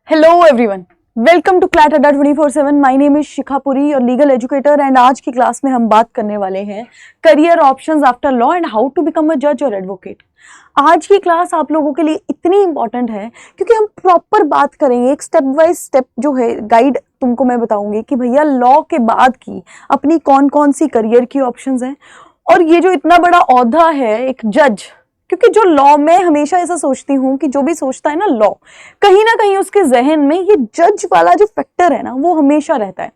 Hello everyone, welcome to CLAT Adda 24/7। My name is Shikha Puri और legal educator and आज की class में हम बात करने वाले हैं career options after law and how to become a जज और एडवोकेट। आज की क्लास आप लोगों के लिए इतनी इंपॉर्टेंट है क्योंकि हम प्रॉपर बात करेंगे, एक स्टेप बाय स्टेप जो है गाइड तुमको मैं बताऊंगी कि भैया लॉ के बाद की अपनी कौन कौन सी करियर की ऑप्शंस हैं। और ये जो इतना बड़ा औहदा है एक जज, क्योंकि जो लॉ में हमेशा ऐसा सोचती हूँ कि जो भी सोचता है ना कहीं ना कहीं उसके जहन में ये जज वाला जो फैक्टर है ना वो हमेशा रहता है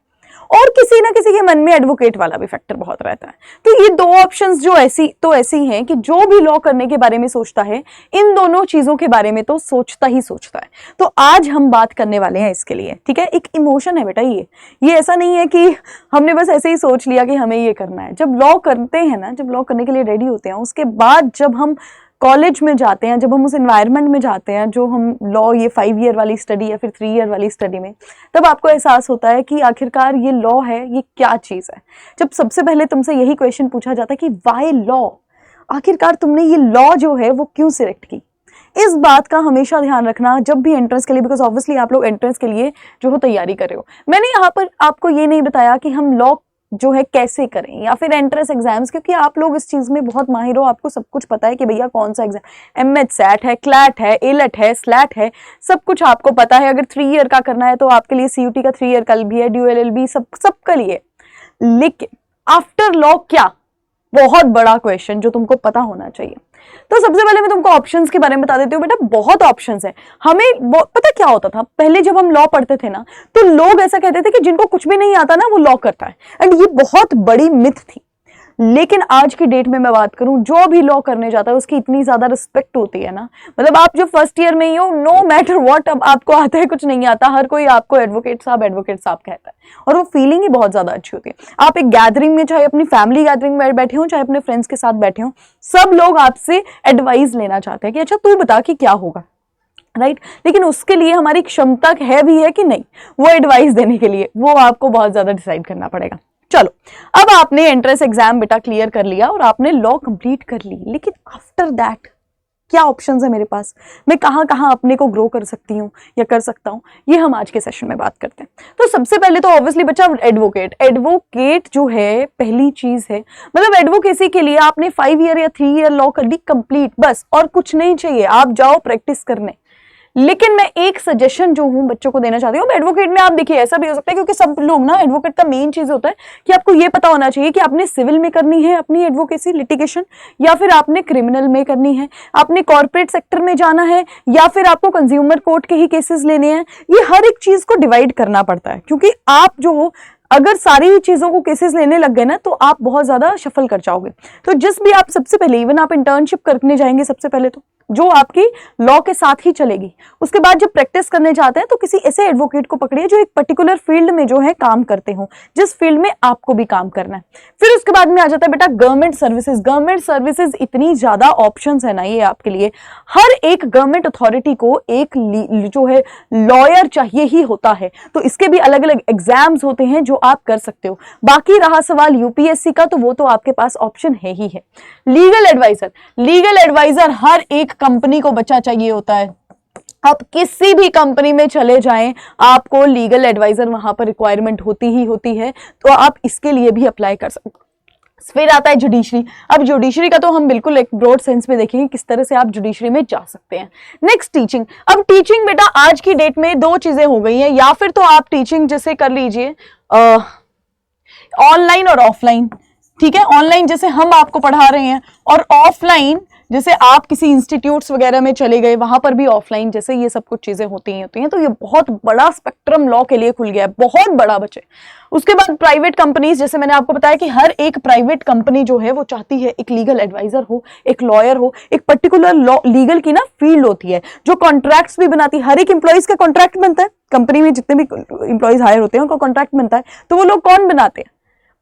और किसी ना किसी के मन में एडवोकेट वाला भी फैक्टर बहुत रहता है। तो ये दो ऑप्शंस जो ऐसी हैं कि जो भी लॉ करने के बारे में सोचता है इन दोनों चीजों के बारे में तो सोचता ही सोचता है। तो आज हम बात करने वाले हैं इसके लिए, ठीक है। एक इमोशन है बेटा, ये ऐसा नहीं है कि हमने बस ऐसे ही सोच लिया कि हमें ये करना है। जब लॉ करते हैं ना, जब लॉ करने के लिए रेडी होते हैं, उसके बाद जब हम कॉलेज में जाते हैं, जब हम उस एनवायरनमेंट में जाते हैं जो हम लॉ ये 5 ईयर वाली स्टडी या फिर 3 ईयर वाली स्टडी में, तब आपको एहसास होता है कि आखिरकार ये लॉ है, ये क्या चीज़ है। जब सबसे पहले तुमसे यही क्वेश्चन पूछा जाता है कि वाई लॉ, आखिरकार तुमने ये लॉ जो है वो क्यों सिलेक्ट की। इस बात का हमेशा ध्यान रखना जब भी एंट्रेंस के लिए, बिकॉज ऑब्वियसली आप लोग एंट्रेंस के लिए जो हो तैयारी कर रहे हो। मैंने यहाँ पर आपको ये नहीं बताया कि हम लॉ जो है कैसे करें या फिर एंट्रेंस एग्जाम्स, क्योंकि आप लोग इस चीज में बहुत माहिर हो, आपको सब कुछ पता है कि भैया कौन सा एग्जाम, एमएच सैट है, क्लैट है, एलेट है, स्लैट है, सब कुछ आपको पता है। अगर 3 ईयर का करना है तो आपके लिए सीयूटी का 3 ईयर का भी है, ड्यू एलएलबी सबके लिए। लेकिन आफ्टर लॉ क्या, बहुत बड़ा क्वेश्चन जो तुमको पता होना चाहिए। तो सबसे पहले मैं तुमको ऑप्शंस के बारे में बता देती हूँ। बेटा बहुत ऑप्शंस है। हमें पता क्या होता था पहले जब हम लॉ पढ़ते थे ना, तो लोग ऐसा कहते थे कि जिनको कुछ भी नहीं आता ना वो लॉ करता है, एंड ये बहुत बड़ी मिथ थी। लेकिन आज की डेट में मैं बात करूं, जो भी लॉ करने जाता है उसकी इतनी ज्यादा रिस्पेक्ट होती है ना, मतलब आप जो फर्स्ट ईयर में ही हो, नो मैटर व्हाट, अब आपको आता है कुछ नहीं आता, हर कोई आपको एडवोकेट साहब कहता है और वो फीलिंग ही बहुत ज्यादा अच्छी होती है। आप एक गैदरिंग में, चाहे अपनी फैमिली गैदरिंग में बैठे हो, चाहे अपने फ्रेंड्स के साथ बैठे हो, सब लोग आपसे एडवाइस लेना चाहते हैं कि अच्छा तू बता कि क्या होगा, राइट। लेकिन उसके लिए हमारी क्षमता है भी है कि नहीं वो एडवाइस देने के लिए, वो आपको बहुत ज्यादा डिसाइड करना पड़ेगा। चलो, अब आपने एंट्रेंस एग्जाम बेटा क्लियर कर लिया और आपने लॉ कंप्लीट कर ली, लेकिन आफ्टर दैट क्या ऑप्शंस है मेरे पास, मैं कहाँ कहाँ अपने को ग्रो कर सकती हूँ या कर सकता हूँ, ये हम आज के सेशन में बात करते हैं। तो सबसे पहले तो ऑब्वियसली बच्चा एडवोकेट जो है पहली चीज है, मतलब एडवोकेसी के लिए आपने 5 ईयर या 3 ईयर लॉ कर ली कंप्लीट, बस और कुछ नहीं चाहिए, आप जाओ प्रैक्टिस करने। लेकिन मैं एक सजेशन जो हूं बच्चों को देना चाहती हूँ, एडवोकेट में आप देखिए ऐसा भी हो सकता है, क्योंकि सब लोग ना, एडवोकेट का मेन चीज होता है कि आपको ये पता होना चाहिए कि आपने सिविल में करनी है अपनी एडवोकेसी लिटिगेशन, या फिर आपने क्रिमिनल में करनी है, आपने कॉर्पोरेट सेक्टर में जाना है, या फिर आपको कंज्यूमर कोर्ट के ही केसेस लेने हैं। ये हर एक चीज को डिवाइड करना पड़ता है, क्योंकि आप जो हो अगर सारी चीजों को केसेस लेने लग गए ना तो आप बहुत ज्यादा शफल कर जाओगे। तो जिस भी आप सबसे पहले, इवन आप इंटर्नशिप करने जाएंगे सबसे पहले तो जो आपकी लॉ के साथ ही चलेगी, उसके बाद जब प्रैक्टिस करने जाते हैं तो किसी ऐसे एडवोकेट को पकड़िए जो एक पर्टिकुलर फील्ड में जो है काम करते हो, जिस फील्ड में आपको भी काम करना है। फिर उसके बाद में आ जाता है बेटा गवर्नमेंट सर्विसेज इतनी ज्यादा ऑप्शंस है ना ये आपके लिए। हर एक गवर्नमेंट अथॉरिटी को एक जो है लॉयर चाहिए ही होता है, तो इसके भी अलग अलग एग्जाम्स होते हैं जो आप कर सकते हो। बाकी रहा सवाल यूपीएससी का, तो वो तो आपके पास ऑप्शन है ही है। लीगल एडवाइजर हर एक कंपनी को बच्चा चाहिए होता है। आप किसी भी कंपनी में चले जाएं, आपको लीगल एडवाइजर वहां पर रिक्वायरमेंट होती ही होती है, तो आप इसके लिए भी अप्लाई कर सकते हो। फिर आता है जुडिशरी। अब जुडिशरी का तो हम बिल्कुल एक ब्रॉड सेंस में देखेंगे किस तरह से आप जुडिशरी में जा सकते हैं। Next teaching. अब टीचिंग बेटा आज की डेट में 2 चीजें हो गई हैं, या फिर तो आप टीचिंग जैसे कर लीजिए ऑनलाइन और ऑफलाइन, ठीक है। ऑनलाइन जैसे हम आपको पढ़ा रहे हैं, और ऑफलाइन जैसे आप किसी इंस्टीट्यूट्स वगैरह में चले गए, वहां पर भी ऑफलाइन जैसे ये सब कुछ चीजें होती हैं। तो ये बहुत बड़ा स्पेक्ट्रम लॉ के लिए खुल गया है, बहुत बड़ा बच्चे। उसके बाद प्राइवेट कंपनीज, जैसे मैंने आपको बताया कि हर एक प्राइवेट कंपनी जो है वो चाहती है एक लीगल एडवाइजर हो, एक लॉयर हो, एक पर्टिकुलर लॉ लीगल की ना फील्ड होती है जो कॉन्ट्रैक्ट्स भी बनाती है। हर एक एम्प्लॉइज का कॉन्ट्रैक्ट बनता है, कंपनी में जितने भी एम्प्लॉइज हायर होते हैं उनका कॉन्ट्रैक्ट बनता है। तो वो लोग कौन बनाते हैं?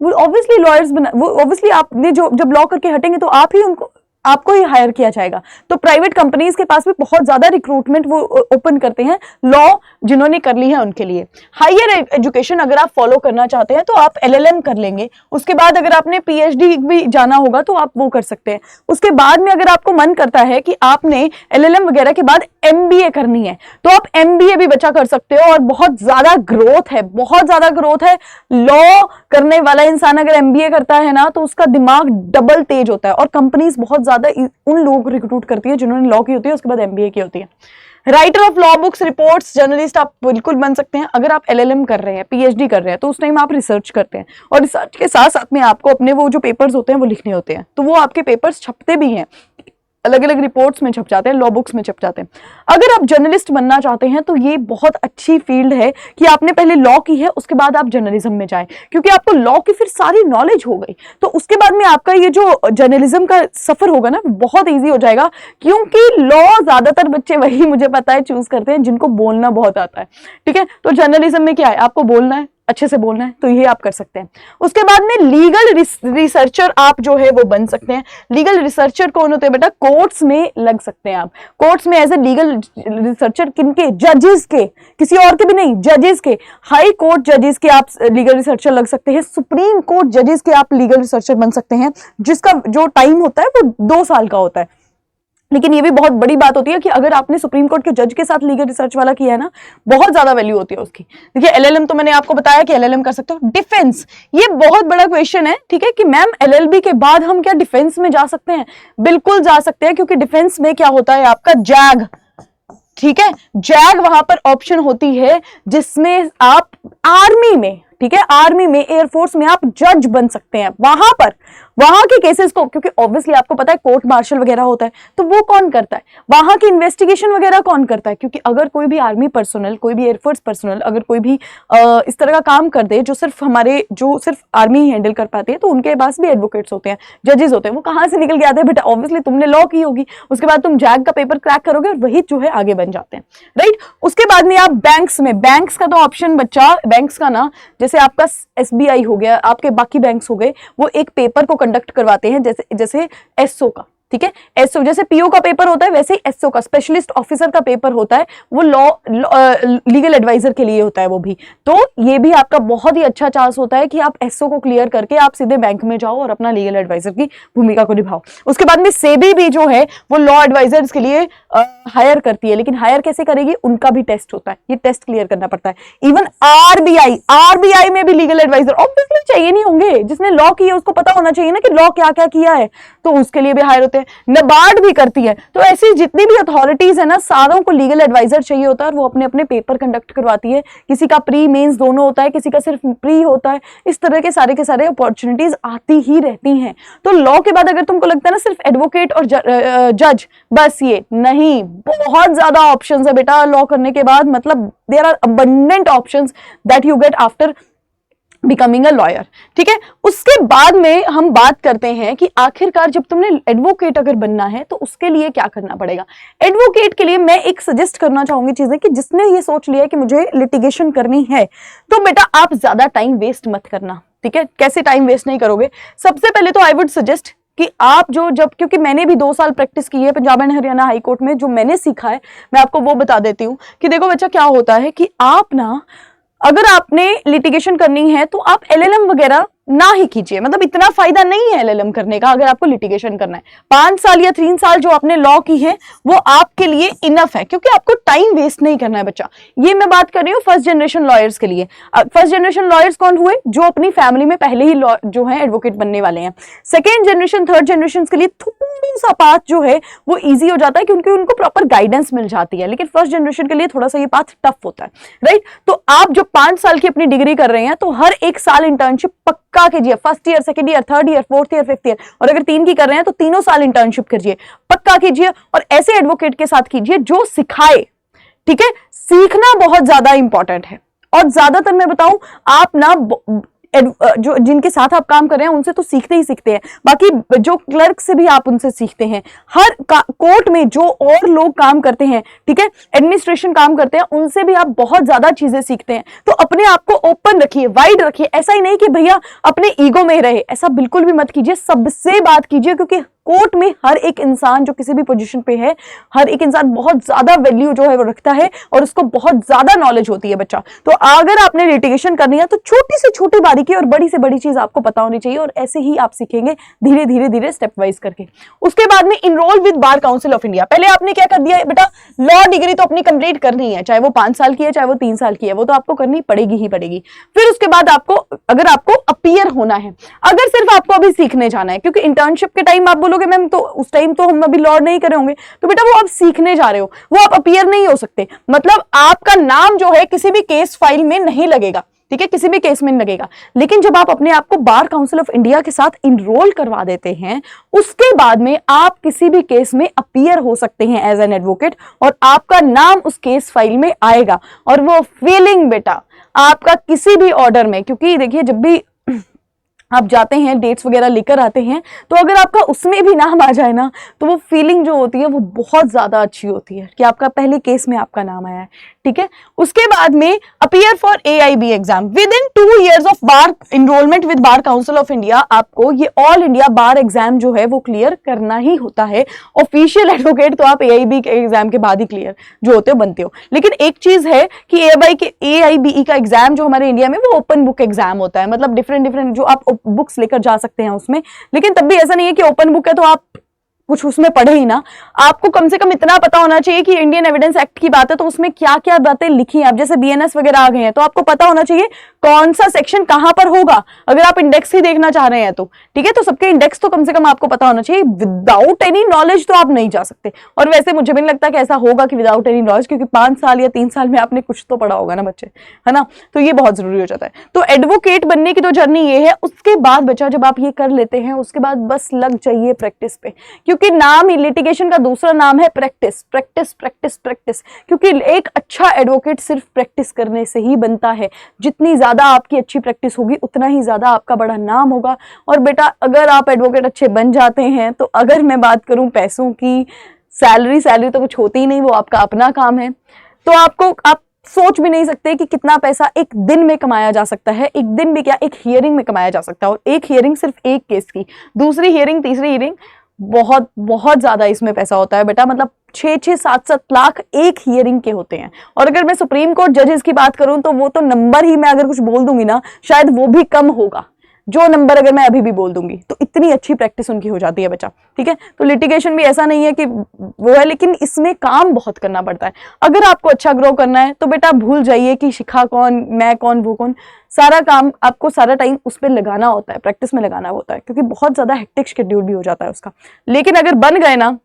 वो ऑब्वियसली लॉयर्स वो ऑब्वियसली आपने जब लॉ करके हटेंगे तो आप ही उनको आपको ही हायर किया जाएगा। तो प्राइवेट कंपनीज के पास भी बहुत ज्यादा रिक्रूटमेंट वो ओपन करते हैं लॉ जिन्होंने कर ली है उनके लिए। हायर एजुकेशन अगर आप फॉलो करना चाहते हैं तो आप LLM कर लेंगे, उसके बाद अगर आपने PhD भी जाना होगा तो आप वो कर सकते हैं। उसके बाद में अगर आपको मन करता है कि आपने LLM वगैरह के बाद MBA करनी है तो आप MBA भी बचा कर सकते हो, और बहुत ज्यादा ग्रोथ है, बहुत ज्यादा ग्रोथ है। लॉ करने वाला इंसान अगर MBA करता है ना तो उसका दिमाग डबल तेज होता है, और कंपनीज बहुत ज्यादा उन लोगों को रिक्रूट करती है जिन्होंने लॉ की होती है उसके बाद MBA की होती है। Writer of law books, reports, journalist आप बिल्कुल बन सकते हैं। अगर आप LLM कर रहे हैं, PhD कर रहे हैं तो उस टाइम आप रिसर्च करते हैं, और रिसर्च के साथ साथ में आपको अपने वो जो पेपर्स होते हैं वो लिखने होते हैं, तो वो आपके पेपर्स छपते भी हैं, अलग अलग रिपोर्ट्स में छप जाते हैं, लॉ बुक्स में छप जाते हैं। अगर आप जर्नलिस्ट बनना चाहते हैं तो ये बहुत अच्छी फील्ड है कि आपने पहले लॉ की है उसके बाद आप जर्नलिज्म में जाएं, क्योंकि आपको लॉ की फिर सारी नॉलेज हो गई तो उसके बाद में आपका ये जो जर्नलिज्म का सफर होगा ना बहुत ईजी हो जाएगा। क्योंकि लॉ ज्यादातर बच्चे वही मुझे पता है चूज करते हैं जिनको बोलना बहुत आता है, ठीक है। तो जर्नलिज्म में क्या है, आपको बोलना है, अच्छे से बोलना है, तो ये आप कर सकते हैं। उसके बाद में लीगल रिसर्चर आप जो है वो बन सकते हैं। लीगल रिसर्चर कौन होते हैं बेटा, कोर्ट्स में लग सकते हैं आप। कोर्ट्स में एज ए लीगल रिसर्चर किनके, जजेस के, किसी और के भी नहीं, जजेस के, हाई कोर्ट जजेस के आप लीगल रिसर्चर लग सकते हैं। सुप्रीम कोर्ट जजेस के आप लीगल रिसर्चर बन सकते हैं, जिसका जो टाइम होता है वो 2 साल का होता है। लेकिन ये भी बहुत बड़ी बात होती है कि अगर आपने सुप्रीम कोर्ट के जज के साथ लीगल रिसर्च वाला किया है ना, बहुत ज्यादा वैल्यू होती है उसकी। देखिए LLM तो मैंने आपको बताया कि LLM कर सकते हो। डिफेंस, ये बहुत बड़ा क्वेश्चन है, ठीक है, कि मैम LLB के बाद हम क्या डिफेंस में जा सकते हैं? बिल्कुल जा सकते हैं, क्योंकि डिफेंस में क्या होता है आपका जैग, ठीक है, जैग वहां पर ऑप्शन होती है जिसमें आप आर्मी में, ठीक है, आर्मी में, एयरफोर्स में आप जज बन सकते हैं। वहां पर वहां के केसेस को, क्योंकि ऑब्वियसली आपको पता है कोर्ट मार्शल वगैरह होता है, तो वो कौन करता है, वहां की इन्वेस्टिगेशन वगैरह कौन करता है? क्योंकि अगर कोई भी आर्मी पर्सनल, कोई भी एयरफोर्स पर्सनल अगर कोई भी इस तरह का काम कर दे जो सिर्फ आर्मी ही हैंडल कर पाती है, तो उनके पास भी एडवोकेट्स होते हैं, जजेस होते हैं। वो कहां से निकल के आते हैं बेटा, ऑब्वियसली तुमने लॉ की होगी, उसके बाद तुम जैग का पेपर क्रैक करोगे और वही जो है आगे बन जाते हैं, राइट। उसके बाद में आप बैंक्स में, बैंक्स का तो ऑप्शन बच्चा, बैंक्स का ना, जैसे आपका SBI हो गया, आपके बाकी बैंक्स हो गए, वो एक पेपर को कंडक्ट करवाते हैं, जैसे एसओ का, ठीक है, एसओ जैसे पीओ का पेपर होता है वैसे ही एसओ का, स्पेशलिस्ट ऑफिसर का पेपर होता है, वो लॉ लीगल एडवाइजर के लिए होता है वो भी। तो ये भी आपका बहुत ही अच्छा चांस होता है कि आप एसओ को क्लियर करके आप सीधे बैंक में जाओ और अपना लीगल एडवाइजर की भूमिका को निभाओ। उसके बाद में सेबी भी जो है वो लॉ एडवाइजर्स के लिए हायर करती है, लेकिन हायर कैसे करेगी, उनका भी टेस्ट होता है, ये टेस्ट क्लियर करना पड़ता है। इवन आरबीआई में भी लीगल एडवाइजर ऑब्वियसली चाहिए नहीं होंगे, जिसने लॉ की है उसको पता होना चाहिए ना कि लॉ क्या क्या किया है, तो उसके लिए भी हायर होते हैं। नबार्ड भी करती है। तो ऐसी जितनी भी अथॉरिटीज है ना, सारों को लीगल एडवाइजर चाहिए होता है, और वो अपने अपने पेपर कंडक्ट करवाती है। किसी का प्री मेंस दोनों होता है, किसी का सिर्फ प्री होता है। इस तरह के सारे अपॉर्चुनिटीज आती ही रहती हैं। तो लॉ के बाद अगर तुमको लगता है ना सिर्फ एडवोकेट और जज बस, ये नहीं, बहुत ज्यादा ऑप्शंस है बेटा लॉ करने के बाद। मतलब there are abundant options that you get after becoming a lawyer, ठीक है। उसके बाद में हम बात करते हैं कि आखिरकार जब तुमने एडवोकेट अगर बनना है तो उसके लिए क्या करना पड़ेगा। एडवोकेट के लिए मैं एक सजेस्ट करना चाहूंगी चीजें, कि जिसने ये सोच लिया कि मुझे लिटिगेशन करनी है, तो बेटा आप ज्यादा टाइम वेस्ट मत करना, ठीक है। कैसे टाइम वेस्ट नहीं करोगे, सबसे पहले तो आई वुड सजेस्ट कि आप क्योंकि मैंने भी 2 साल प्रैक्टिस की है Punjab and Haryana high court में, जो मैंने सीखा है मैं आपको वो बता देती हूँ कि देखो बच्चा क्या होता है कि आप ना, अगर आपने लिटिगेशन करनी है तो आप LLM वगैरह ना ही कीजिए। मतलब इतना फायदा नहीं है LLM करने का अगर आपको लिटिगेशन करना है। 5 साल या 3 साल जो आपने लॉ की है वो आपके लिए इनफ है, क्योंकि आपको टाइम वेस्ट नहीं करना है बच्चा। ये मैं बात कर रही हूँ फर्स्ट जनरेशन लॉयर्स के लिए। फर्स्ट जनरेशन लॉयर्स कौन हुए, जो अपनी फैमिली में पहले ही जो है एडवोकेट बनने वाले हैं। सेकेंड जनरेशन, थर्ड जनरेशन के लिए थोड़ा सा पाथ जो है वो ईजी हो जाता है, क्योंकि उनको प्रॉपर गाइडेंस मिल जाती है। लेकिन फर्स्ट जनरेशन के लिए थोड़ा सा ये पाथ टफ होता है, राइट। तो आप जो 5 साल की अपनी डिग्री कर रहे हैं, तो हर 1 साल इंटर्नशिप पक्का कीजिए। First year, second year, third year, fourth year, fifth year, और अगर 3 की कर रहे हैं तो 3 साल इंटर्नशिप कीजिए, पक्का कीजिए। और ऐसे एडवोकेट के साथ कीजिए जो सिखाए, ठीक है। सीखना बहुत ज्यादा इंपॉर्टेंट है। और ज्यादातर मैं बताऊं, आप ना जो जिनके साथ आप काम कर रहे हैं उनसे तो सीखते ही सीखते हैं, बाकी जो क्लर्क से भी आप उनसे सीखते हैं। हर कोर्ट में जो और लोग काम करते हैं, ठीक है, एडमिनिस्ट्रेशन काम करते हैं, उनसे भी आप बहुत ज्यादा चीजें सीखते हैं। तो अपने आप को ओपन रखिए, वाइड रखिए। ऐसा ही नहीं कि भैया अपने ईगो में रहे, ऐसा बिल्कुल भी मत कीजिए, सबसे बात कीजिए, क्योंकि कोर्ट में हर एक इंसान जो किसी भी पोजीशन पे है, हर एक इंसान बहुत ज्यादा वैल्यू जो है वो रखता है और उसको बहुत ज्यादा नॉलेज होती है बच्चा। तो अगर आपने लिटिगेशन करनी है तो छोटी से छोटी बारीकी और बड़ी से बड़ी चीज आपको पता होनी चाहिए, और ऐसे ही आप सीखेंगे धीरे धीरे धीरे स्टेप वाइज करके। उसके बाद में enroll with bar council of India. पहले आपने क्या कर दिया है बेटा, लॉ डिग्री तो अपनी कंप्लीट करनी है, चाहे वो 5 साल की है चाहे वो 3 साल की है, वो तो आपको करनी पड़ेगी ही पड़ेगी। फिर उसके बाद आपको, अगर आपको अपीयर होना है, अगर सिर्फ आपको अभी सीखने जाना है, क्योंकि इंटर्नशिप के टाइम आप बोलोगे मैम तो उस टाइम तो हम अभी लॉ नहीं करे होंगे, तो बेटा वो आप सीखने जा रहे हो, वो आप अपीयर नहीं हो सकते। मतलब आपका नाम जो है किसी भी केस फाइल में नहीं लगेगा, ठीक है, किसी भी केस में नहीं लगेगा। लेकिन जब आप अपने आप को बार काउंसिल ऑफ इंडिया के साथ इनरोल करवा देते हैं, उसके बाद में आप किसी भी केस में अपीयर हो सकते हैं एज एन एडवोकेट, और आपका नाम उस केस फाइल में आएगा। और वो फीलिंग बेटा आपका किसी भी ऑर्डर में, क्योंकि देखिए जब भी आप जाते हैं डेट्स वगैरह लेकर आते हैं, तो अगर आपका उसमें भी नाम आ जाए ना, तो वो फीलिंग जो होती है वो बहुत ज्यादा अच्छी होती है कि आपका पहले केस में आपका नाम आया है, ठीक है। उसके बाद में appear for AIB exam with in 2 years of bar enrolment with bar council of India. आपको ये ऑल इंडिया बार एग्जाम जो है वो क्लियर करना ही होता है। ऑफिशियल एडवोकेट तो आप AIB के एग्जाम के बाद ही क्लियर जो होते हो बनते हो। लेकिन एक चीज है कि AIBE का एग्जाम जो हमारे इंडिया में वो ओपन बुक एग्जाम होता है, मतलब डिफरेंट जो आप बुक्स लेकर जा सकते हैं उसमें। लेकिन तब भी ऐसा नहीं है कि ओपन बुक है तो आप कुछ उसमें पढ़े ही ना, आपको कम से कम इतना पता होना चाहिए कि इंडियन एविडेंस एक्ट की बात है तो उसमें क्या क्या बातें लिखी हैं। अब जैसे BNS वगैरह आ गए हैं तो आपको पता होना चाहिए कौन सा सेक्शन कहां पर होगा, अगर आप इंडेक्स ही देखना चाह रहे हैं तो, ठीक है। तो सबके इंडेक्स तो कम से कम आपको पता होना चाहिए। विदाउट एनी नॉलेज तो आप नहीं जा सकते, और वैसे मुझे भी नहीं लगता कि ऐसा होगा कि विदाउट एनी नॉलेज, क्योंकि 5 साल या 3 साल में आपने कुछ तो पढ़ा होगा ना बच्चे, है ना। तो ये बहुत जरूरी हो जाता है। तो एडवोकेट बनने की तो जर्नी ये है। उसके बाद बच्चा जब आप ये कर लेते हैं, उसके बाद बस लग जाइए प्रैक्टिस पे, क्योंकि नाम ही लिटिगेशन का दूसरा नाम है प्रैक्टिस, प्रैक्टिस प्रैक्टिस प्रैक्टिस। क्योंकि एक अच्छा एडवोकेट सिर्फ प्रैक्टिस करने से ही बनता है। जितनी ज्यादा आपकी अच्छी प्रैक्टिस होगी उतना ही ज्यादा आपका बड़ा नाम होगा। और बेटा अगर आप एडवोकेट अच्छे बन जाते हैं तो, अगर मैं बात करूं पैसों की, सैलरी तो कुछ होती ही नहीं, वो आपका अपना काम है। तो आप सोच भी नहीं सकते कि कितना पैसा एक दिन में कमाया जा सकता है। एक दिन में क्या, एक हियरिंग में कमाया जा सकता है। और एक हियरिंग सिर्फ एक केस की, दूसरी हियरिंग, तीसरी हियरिंग, बहुत बहुत ज्यादा इसमें पैसा होता है बेटा। मतलब 6-6, 7-7 लाख एक हियरिंग के होते हैं। और अगर मैं सुप्रीम कोर्ट जजेस की बात करूं तो वो तो नंबर ही मैं अगर कुछ बोल दूंगी ना, शायद वो भी कम होगा जो नंबर अगर मैं अभी भी बोल दूंगी। तो इतनी अच्छी प्रैक्टिस उनकी हो जाती है बच्चा, ठीक है। तो लिटिगेशन भी ऐसा नहीं है कि वो है, लेकिन इसमें काम बहुत करना पड़ता है। अगर आपको अच्छा ग्रो करना है तो बेटा भूल जाइए कि शिखा कौन, मैं कौन, वो कौन। सारा काम आपको, सारा टाइम उस पर लगाना होता है, प्रैक्टिस में लगाना होता है, क्योंकि बहुत ज्यादा हेक्टिक शेड्यूल भी हो जाता है उसका। लेकिन अगर बन गए ना,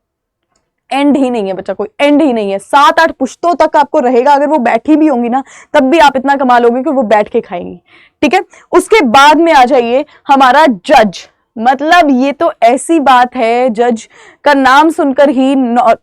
एंड ही नहीं है बच्चा, कोई एंड ही नहीं है। 7-8 पुश्तों तक आपको रहेगा। अगर वो बैठी भी होंगी ना तब भी आप इतना कमा लोगे कि वो बैठ के खाएंगी, ठीक है। उसके बाद में आ जाइए हमारा जज। मतलब ये तो ऐसी बात है, जज का नाम सुनकर ही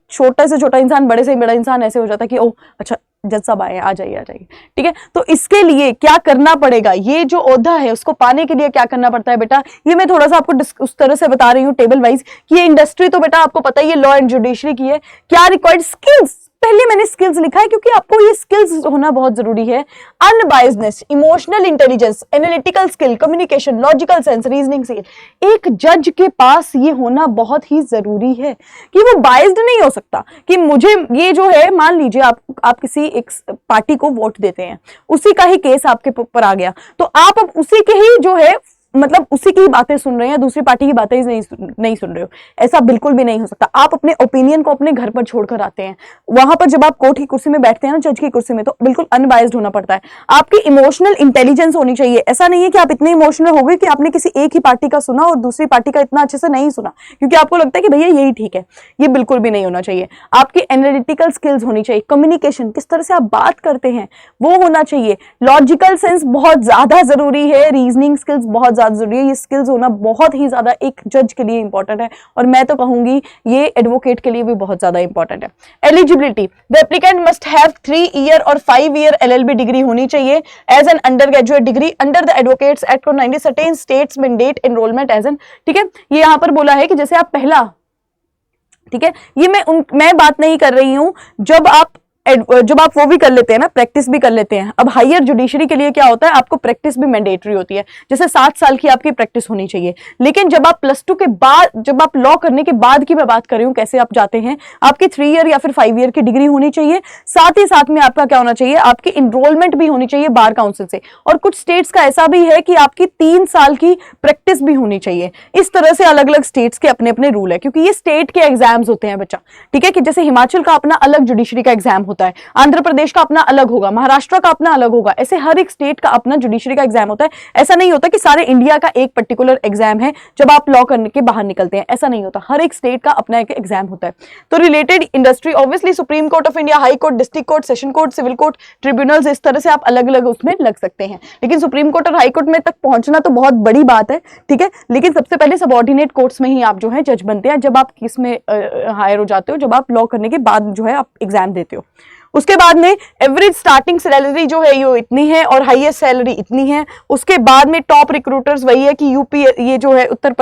छोटे से छोटा इंसान, बड़े से बड़ा इंसान ऐसे हो जाता है कि ओ अच्छा जज साहब आए, आ जाइए ठीक है। तो इसके लिए क्या करना पड़ेगा, ये जो ओहदा है उसको पाने के लिए क्या करना पड़ता है बेटा, ये मैं थोड़ा सा आपको उस तरह से बता रही हूँ टेबल वाइज कि ये इंडस्ट्री तो बेटा आपको पता ही है लॉ एंड जुडिशरी की है। क्या रिक्वायर्ड स्किल्स, पहले मैंने स्किल्स लिखा है क्योंकि आपको ये स्किल्स होना बहुत जरूरी है। Unbiasedness, emotional intelligence, analytical skill, communication, logical sense, reasoning skill. एक जज के पास ये होना बहुत ही जरूरी है कि वो बायस्ड नहीं हो सकता कि मुझे ये जो है, मान लीजिए आप किसी एक पार्टी को वोट देते हैं, उसी का ही केस आपके ऊपर आ गया, तो आप अब उसी के ही जो है, मतलब उसी की बातें सुन रहे हैं, दूसरी पार्टी की बातें नहीं सुन रहे हो। ऐसा बिल्कुल भी नहीं हो सकता। आप अपने ओपिनियन को अपने घर पर छोड़कर आते हैं। वहां पर जब आप कोर्ट की कुर्सी में बैठते हैं ना, जज की कुर्सी में, तो बिल्कुल अनबायस्ड होना पड़ता है। आपकी इमोशनल इंटेलिजेंस होनी चाहिए। ऐसा नहीं है कि आप इतने इमोशनल हो गए कि आपने किसी एक ही पार्टी का सुना और दूसरी पार्टी का इतना अच्छे से नहीं सुना, क्योंकि आपको लगता है कि भैया यही ठीक है। ये बिल्कुल भी नहीं होना चाहिए। आपकी एनालिटिकल स्किल्स होनी चाहिए। कम्युनिकेशन, किस तरह से आप बात करते हैं, वो होना चाहिए। लॉजिकल सेंस बहुत ज्यादा जरूरी है। रीजनिंग स्किल्स बहुत ज्यादा जरूरी है। ये स्किल्स होना बहुत ही ज्यादा एक जज के लिए इंपॉर्टेंट है, और मैं तो कहूंगी ये एडवोकेट के लिए भी बहुत ज्यादा इंपॉर्टेंट है। Eligibility, the applicant must have 3 year और 5 ईयर LLB डिग्री होनी चाहिए as an undergraduate degree under the advocates act of 19 certain states mandate enrolment as an, ठीक है, ये यहां पर बोला है कि जैसे आप पहला, ठीक है, ये मैं बात नहीं कर रही हूं जब आप वो भी कर लेते हैं ना, प्रैक्टिस भी कर लेते हैं। अब हायर जुडिशरी के लिए क्या होता है, आपको प्रैक्टिस भी मैंडेटरी होती है, जैसे 7 साल की आपकी प्रैक्टिस होनी चाहिए। लेकिन जब आप +2 के बाद, जब आप लॉ करने के बाद की मैं बात कर रही हूं कैसे आप जाते हैं, आपकी 3 ईयर या फिर 5 ईयर की डिग्री होनी चाहिए। साथ ही साथ में आपका क्या होना चाहिए, आपकी इनरोलमेंट भी होनी चाहिए बार काउंसिल से। और कुछ स्टेट्स का ऐसा भी है कि आपकी 3 साल की प्रैक्टिस भी होनी चाहिए। इस तरह से अलग अलग स्टेट्स के अपने अपने रूल है, क्योंकि ये स्टेट के एग्जाम्स होते हैं बच्चा, ठीक है, कि जैसे हिमाचल का अपना अलग जुडिशरी का एग्जाम होता है, आंध्र प्रदेश का अपना अलग होगा, महाराष्ट्र का अपना अलग होगा, ऐसे हर एक स्टेट का अपना जुडिशरी का एग्जाम होता है। ऐसा नहीं होता कि सारे इंडिया का एक पर्टिकुलर एग्जाम है जब आप लॉ करने के बाहर निकलते हैं, ऐसा नहीं होता, हर एक स्टेट का अपना एक एग्जाम होता है। तो related industry obviously supreme court of India, high court, district court, session court, civil court, tribunals, इस तरह से आप अलग अलग उसमें लग सकते हैं। लेकिन सुप्रीम कोर्ट और हाई कोर्ट में तक पहुंचना तो बहुत बड़ी बात है, ठीक है, लेकिन सबसे पहले सबऑर्डिनेट कोर्ट्स में ही आप जो है जज बनते हैं, जब आप किसमें हायर हो जाते हो, जब आप लॉ करने के बाद जो है आप एग्जाम देते हो। उसके बाद में एवरेज स्टार्टिंग सैलरी जो है ये इतनी है और हाईएस्ट सैलरी इतनी है। उसके बाद में टॉप रिक्रूटर्स वही है कि यूपी, ये जो है Uttar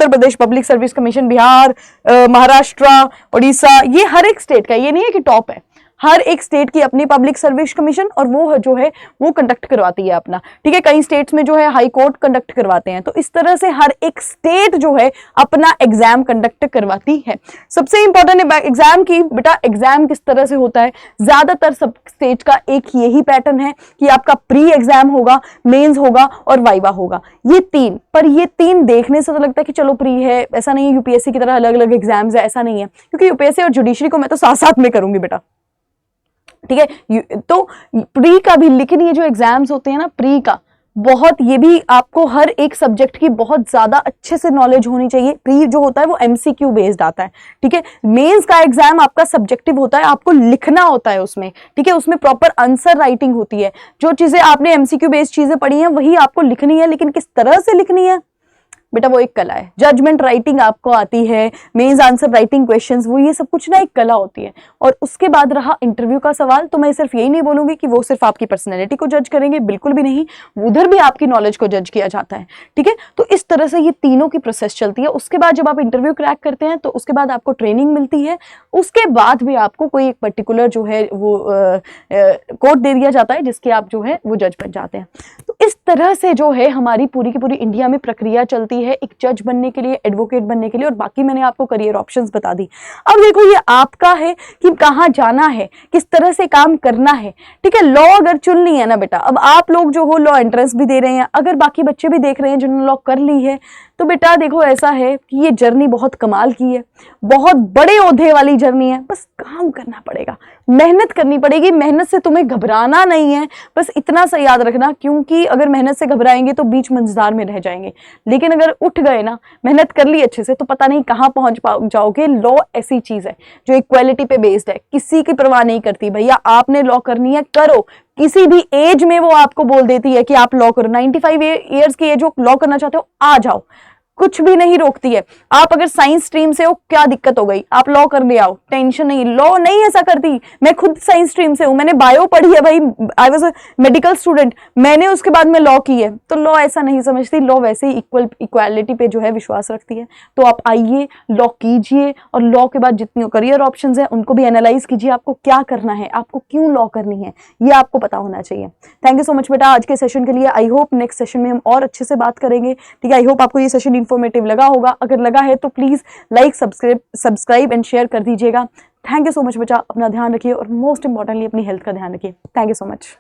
Pradesh public service commission, Bihar, Maharashtra, Orissa, ये हर एक स्टेट का, ये नहीं है कि टॉप है, हर एक स्टेट की अपनी पब्लिक सर्विस कमीशन और वो जो है वो कंडक्ट करवाती है अपना, ठीक है। कई स्टेट्स में जो है हाई कोर्ट कंडक्ट करवाते हैं। तो इस तरह से हर एक स्टेट जो है अपना एग्जाम कंडक्ट करवाती है। सबसे इंपॉर्टेंट है एग्जाम की, बेटा एग्जाम किस तरह से होता है, ज्यादातर सब स्टेट का एक यही पैटर्न है कि आपका प्री एग्जाम होगा, मेंस होगा और वाइवा होगा, ये 3। पर ये 3 देखने से तो लगता है कि चलो प्री है, ऐसा नहीं है यूपीएससी की तरह अलग अलग एग्जाम्स है, ऐसा नहीं है, क्योंकि यूपीएससी और जुडिशरी को मैं तो साथ साथ में करूंगी बेटा, ठीक है। तो प्री का भी, लेकिन ये जो एग्जाम्स होते हैं ना प्री का, बहुत ये भी आपको हर एक सब्जेक्ट की बहुत ज्यादा अच्छे से नॉलेज होनी चाहिए। प्री जो होता है वो MCQ बेस्ड आता है, ठीक है। मेंस का एग्जाम आपका सब्जेक्टिव होता है, आपको लिखना होता है उसमें, ठीक है, उसमें प्रॉपर आंसर राइटिंग होती है। जो चीजें आपने MCQ बेस्ड चीजें पढ़ी हैं वही आपको लिखनी है, लेकिन किस तरह से लिखनी है बेटा वो एक कला है। जजमेंट राइटिंग आपको आती है, मेंस आंसर राइटिंग क्वेश्चंस, वो ये सब कुछ ना एक कला होती है। और उसके बाद रहा इंटरव्यू का सवाल, तो मैं सिर्फ यही नहीं बोलूंगी कि वो सिर्फ आपकी पर्सनैलिटी को जज करेंगे, बिल्कुल भी नहीं, उधर भी आपकी नॉलेज को जज किया जाता है, ठीक है। तो इस तरह से ये तीनों की प्रोसेस चलती है। उसके बाद जब आप इंटरव्यू क्रैक करते हैं तो उसके बाद आपको ट्रेनिंग मिलती है, उसके बाद भी आपको कोई एक पर्टिकुलर जो है वो कोड दे दिया जाता है जिसके आप जो है वो जज बन जाते हैं। तो इस तरह से जो है हमारी पूरी की पूरी इंडिया में प्रक्रिया चलती है एक जज बनने के लिए, एडवोकेट बनने के लिए। और बाकी मैंने आपको करियर ऑप्शंस बता दी। अब देखो ये आपका है कि कहाँ जाना है, किस तरह से काम करना है, ठीक है। लॉ अगर चुन ली है ना बेटा, अब आप लोग जो हो लॉ एंट्रेंस भी दे रहे हैं, अगर बाकी बच्चे भी देख रहे हैं जिन्होंने लॉ कर ली है, तो बेटा देखो ऐसा है कि ये जर्नी बहुत कमाल की है, बहुत बड़े ओहदे वाली जर्नी है। बस काम करना पड़ेगा, मेहनत करनी पड़ेगी, मेहनत से तुम्हें घबराना नहीं है, बस इतना सा याद रखना, क्योंकि अगर मेहनत से घबराएंगे तो बीच मंझधार में रह जाएंगे। लेकिन अगर उठ गए ना, मेहनत कर ली अच्छे से, तो पता नहीं कहाँ पहुंच जाओगे। लॉ ऐसी चीज है जो इक्वालिटी पे बेस्ड है, किसी की परवाह नहीं करती। भैया आपने लॉ करनी है, करो, किसी भी एज में वो आपको बोल देती है कि आप लॉ करो। 95 ईयर्स की एज हो, लॉ करना चाहते हो आ जाओ, कुछ भी नहीं रोकती है। आप अगर साइंस स्ट्रीम से हो, क्या दिक्कत हो गई, आप लॉ कर ले आओ, टेंशन नहीं। लॉ नहीं ऐसा करती, मैं खुद साइंस स्ट्रीम से हूं, मैंने बायो पढ़ी है भाई, I was a medical student, मैंने उसके बाद में लॉ की है। तो लॉ ऐसा नहीं समझती, लॉ वैसे ही इक्वालिटी पे जो है विश्वास रखती है। तो आप आइए, लॉ कीजिए, और लॉ के बाद जितनी करियर ऑप्शंस हैं उनको भी एनालाइज कीजिए, आपको क्या करना है, आपको क्यों लॉ करनी है, ये आपको पता होना चाहिए। थैंक यू सो मच बेटा आज के सेशन के लिए। आई होप नेक्स्ट सेशन में हम और अच्छे से बात करेंगे, ठीक है। आई होप आपको ये सेशन इन्फॉर्मेटिव लगा होगा। अगर लगा है तो please like, subscribe and share कर दीजिएगा। थैंक यू सो मच बच्चा, अपना ध्यान रखिए और मोस्ट इंपॉर्टेंटली अपनी हेल्थ का ध्यान रखिए। Thank you so much.